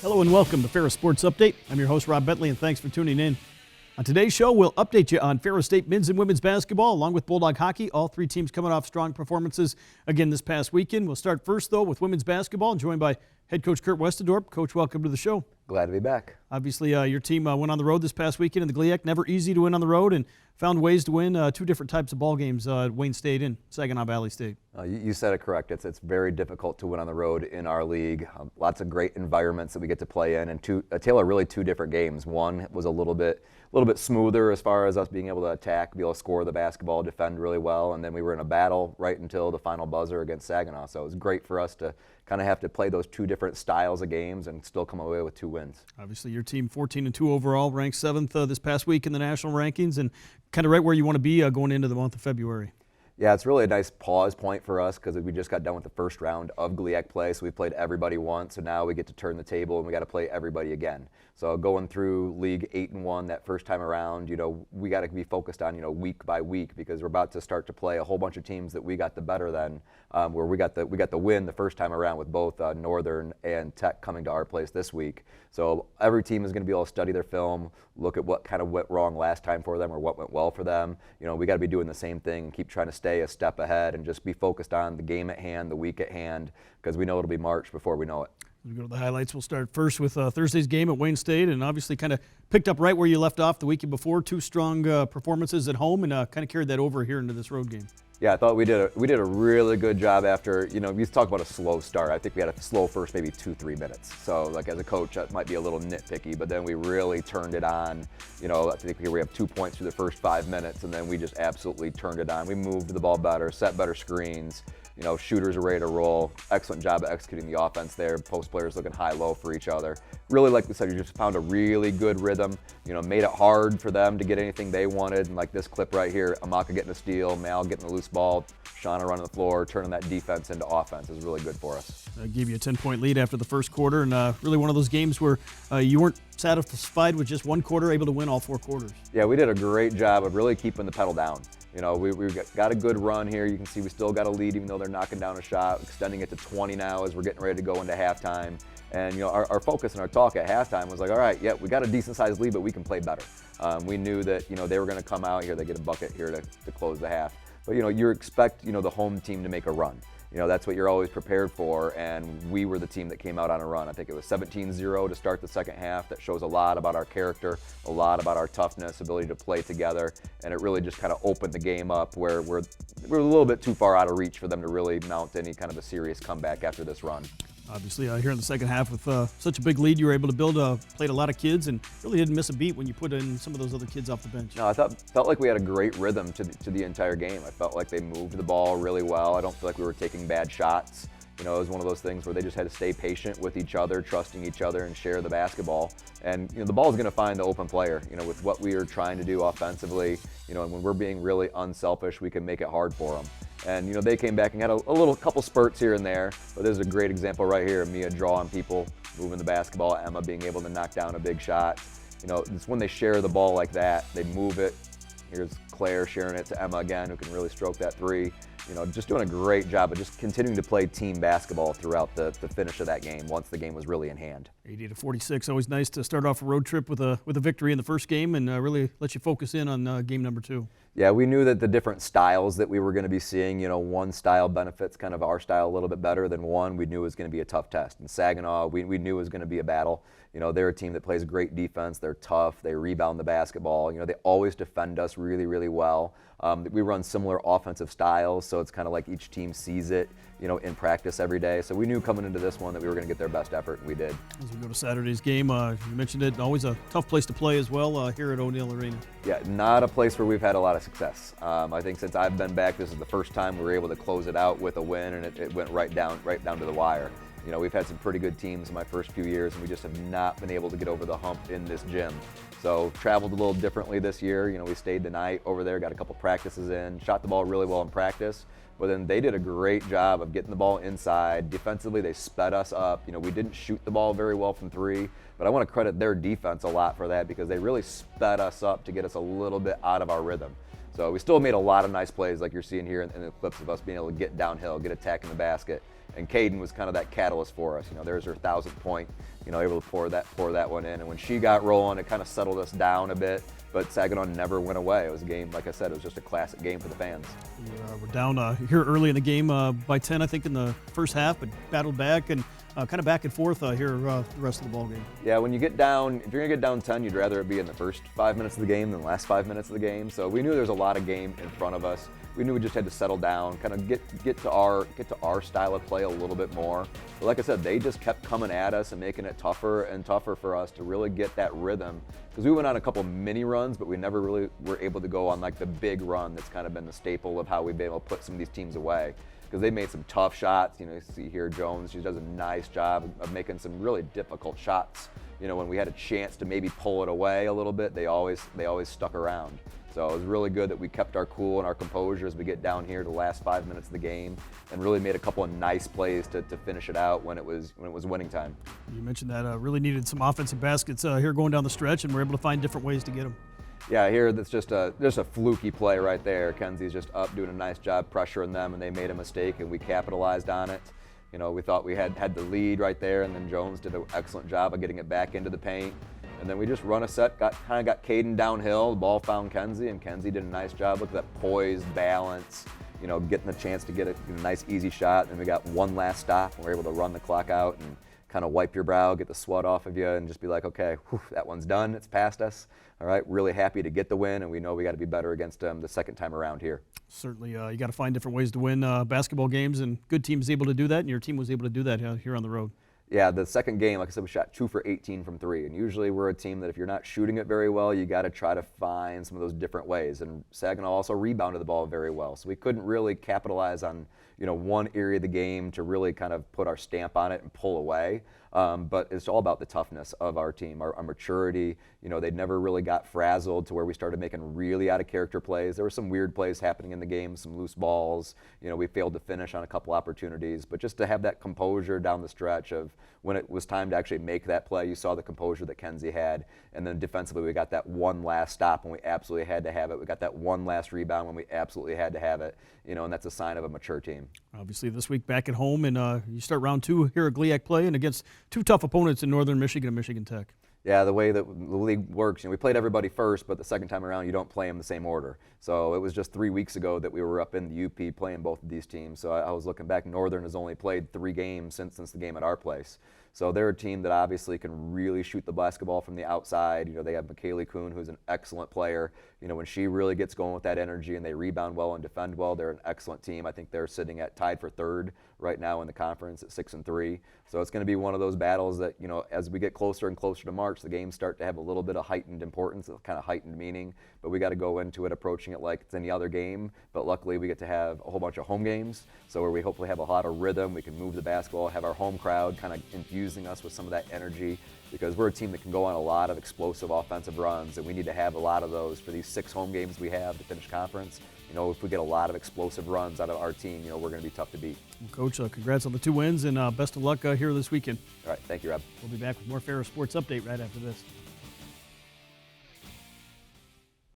Hello and welcome to Ferris Sports Update. I'm your host, Rob Bentley, and thanks for tuning in. On today's show, we'll update you on Ferris State men's and women's basketball, along with Bulldog hockey. All three teams coming off strong performances again this past weekend. We'll start first, though, with women's basketball, joined by head coach Kurt Westendorp. Coach, welcome to the show. Glad to be back. Obviously, your team went on the road this past weekend in the GLIAC. Never easy to win on the road, and found ways to win two different types of ball games at Wayne State and Saginaw Valley State. You said it correct. It's very difficult to win on the road in our league. Lots of great environments that we get to play in, and Taylor, really two different games. One was a little bit smoother as far as us being able to attack, be able to score the basketball, defend really well, and then we were in a battle right until the final buzzer against Saginaw. So it was great for us to kind of have to play those two different styles of games and still come away with 2 wins. Obviously, your team 14-2 overall, ranked 7th this past week in the national rankings, and kind of right where you want to be going into the month of February. Yeah, it's really a nice pause point for us because we just got done with the first round of GLIAC play, so we played everybody once, so now we get to turn the table and we got to play everybody again. So going through League 8-1 that first time around, we got to be focused on, week by week, because we're about to start to play a whole bunch of teams that we got the better than, where we got the win the first time around with both Northern and Tech coming to our place this week. So every team is going to be able to study their film, look at what kind of went wrong last time for them or what went well for them. We got to be doing the same thing and keep trying to stay a step ahead and just be focused on the game at hand, the week at hand, because we know it'll be March before we know it. As we go to the highlights, we'll start first with Thursday's game at Wayne State, and obviously kind of picked up right where you left off the weekend before. 2 strong performances at home, and kind of carried that over here into this road game. Yeah, I thought we did a really good job after, we talk about a slow start. I think we had a slow first maybe 2-3 minutes. So like as a coach, that might be a little nitpicky, but then we really turned it on. I think here we have 2 points through the first 5 minutes, and then we just absolutely turned it on. We moved the ball better, set better screens. Shooters are ready to roll. Excellent job of executing the offense there. Post players looking high-low for each other. Really, like we said, you just found a really good rhythm. Made it hard for them to get anything they wanted. And like this clip right here, Amaka getting a steal, Mal getting the loose ball, Shauna running the floor, turning that defense into offense is really good for us. Gave you a 10-point lead after the first quarter, and really one of those games where you weren't satisfied with just one quarter, able to win all 4 quarters. Yeah, we did a great job of really keeping the pedal down. We've got a good run here. You can see we still got a lead even though they're knocking down a shot, extending it to 20 now as we're getting ready to go into halftime. And our focus and our talk at halftime was like, all right, yeah, we got a decent-sized lead, but we can play better. We knew that they were going to come out here, they get a bucket here to close the half. But you expect the home team to make a run. That's what you're always prepared for, and we were the team that came out on a run. I think it was 17-0 to start the second half. That shows a lot about our character, a lot about our toughness, ability to play together, and it really just kind of opened the game up where we're a little bit too far out of reach for them to really mount any kind of a serious comeback after this run. Obviously, here in the second half with such a big lead, you were able to build, played a lot of kids, and really didn't miss a beat when you put in some of those other kids off the bench. No, I felt like we had a great rhythm to the entire game. I felt like they moved the ball really well. I don't feel like we were taking bad shots. It was one of those things where they just had to stay patient with each other, trusting each other, and share the basketball. And the ball is going to find the open player. With what we are trying to do offensively, and when we're being really unselfish, we can make it hard for them. And they came back and had a couple spurts here and there, but there's a great example right here of Mia drawing people, moving the basketball, Emma being able to knock down a big shot. It's when they share the ball like that, they move it. Here's Claire sharing it to Emma again, who can really stroke that 3. Just doing a great job of just continuing to play team basketball throughout the finish of that game once the game was really in hand. 80-46, always nice to start off a road trip with a victory in the first game and really let you focus in on game number 2. Yeah, we knew that the different styles that we were going to be seeing, one style benefits kind of our style a little bit better than one. We knew it was going to be a tough test. And Saginaw, we knew it was going to be a battle. They're a team that plays great defense. They're tough. They rebound the basketball. They always defend us really, really well. We run similar offensive styles, so it's kind of like each team sees it, in practice every day. So we knew coming into this one that we were going to get their best effort, and we did. As we go to Saturday's game, you mentioned it, always a tough place to play as well here at O'Neill Arena. Yeah, not a place where we've had a lot of success. I think since I've been back, this is the first time we were able to close it out with a win, and it went right down to the wire. We've had some pretty good teams in my first few years, and we just have not been able to get over the hump in this gym. So traveled a little differently this year. We stayed the night over there, got a couple practices in, shot the ball really well in practice. But then they did a great job of getting the ball inside. Defensively, they sped us up. We didn't shoot the ball very well from 3, but I want to credit their defense a lot for that because they really sped us up to get us a little bit out of our rhythm. So So we still made a lot of nice plays like you're seeing here in the clips of us being able to get downhill, get attacking the basket. And Caden was kind of that catalyst for us. There's her 1,000th point, able to pour that one in. And when she got rolling, it kind of settled us down a bit. But Saginaw never went away. It was a game, like I said, it was just a classic game for the fans. We're down here early in the game by 10, I think, in the first half, but battled back and kind of back and forth here the rest of the ball game. Yeah, when you get down, if you're going to get down 10, you'd rather it be in the first 5 minutes of the game than the last 5 minutes of the game. So we knew there was a lot of game in front of us. We knew we just had to settle down, kind of get to our style of play a little bit more. But like I said, they just kept coming at us and making it tougher and tougher for us to really get that rhythm. Because we went on a couple mini runs, but we never really were able to go on like the big run that's kind of been the staple of how we've been able to put some of these teams away. Because they made some tough shots. You see here Jones, she does a nice job of making some really difficult shots. When we had a chance to maybe pull it away a little bit, they always stuck around. So it was really good that we kept our cool and our composure as we get down here to the last 5 minutes of the game, and really made a couple of nice plays to finish it out when it was winning time. You mentioned that really needed some offensive baskets here going down the stretch, and we're able to find different ways to get them. Yeah, here that's just a fluky play right there. Kenzie's just up doing a nice job pressuring them, and they made a mistake, and we capitalized on it. We thought we had the lead right there, and then Jones did an excellent job of getting it back into the paint. And then we just run a set, got Caden downhill, the ball found Kenzie, and Kenzie did a nice job. Look at that poised balance, getting the chance to get a nice easy shot. And we got one last stop, and we're able to run the clock out and kind of wipe your brow, get the sweat off of you, and just be like, okay, whew, that one's done, it's past us. All right, really happy to get the win, and we know we got to be better against them the second time around here. Certainly, you got to find different ways to win basketball games, and good teams able to do that, and your team was able to do that here on the road. Yeah, the second game, like I said, we shot 2 for 18 from 3. And usually we're a team that if you're not shooting it very well, you got to try to find some of those different ways. And Saginaw also rebounded the ball very well. So we couldn't really capitalize on, one area of the game to really kind of put our stamp on it and pull away. But it's all about the toughness of our team, our maturity. They never really got frazzled to where we started making really out of character plays. There were some weird plays happening in the game, some loose balls. We failed to finish on a couple opportunities. But just to have that composure down the stretch of when it was time to actually make that play, you saw the composure that Kenzie had. And then defensively, we got that one last stop when we absolutely had to have it. We got that one last rebound when we absolutely had to have it. And that's a sign of a mature team. Obviously, this week back at home, and you start round 2 here at GLIAC play, and against 2 tough opponents in Northern Michigan and Michigan Tech. Yeah, the way that the league works, we played everybody first, but the second time around, you don't play them the same order. So it was just 3 weeks ago that we were up in the UP playing both of these teams. So I was looking back, Northern has only played 3 games since the game at our place. So they're a team that obviously can really shoot the basketball from the outside. They have McKaylee Kuhn, who's an excellent player. When she really gets going with that energy and they rebound well and defend well, they're an excellent team. I think they're sitting at tied for 3rd right now in the conference at 6-3. So it's going to be one of those battles that, as we get closer and closer to March, the games start to have a little bit of heightened importance, a kind of heightened meaning. But we got to go into it approaching it like it's any other game. But luckily, we get to have a whole bunch of home games, so where we hopefully have a lot of rhythm. We can move the basketball, have our home crowd kind of infusing us with some of that energy, because we're a team that can go on a lot of explosive offensive runs, and we need to have a lot of those for these 6 home games we have to finish conference. If we get a lot of explosive runs out of our team, we're going to be tough to beat. Well, Coach, congrats on the 2 wins, and best of luck here this weekend. All right, thank you, Rob. We'll be back with more Ferris Sports Update right after this.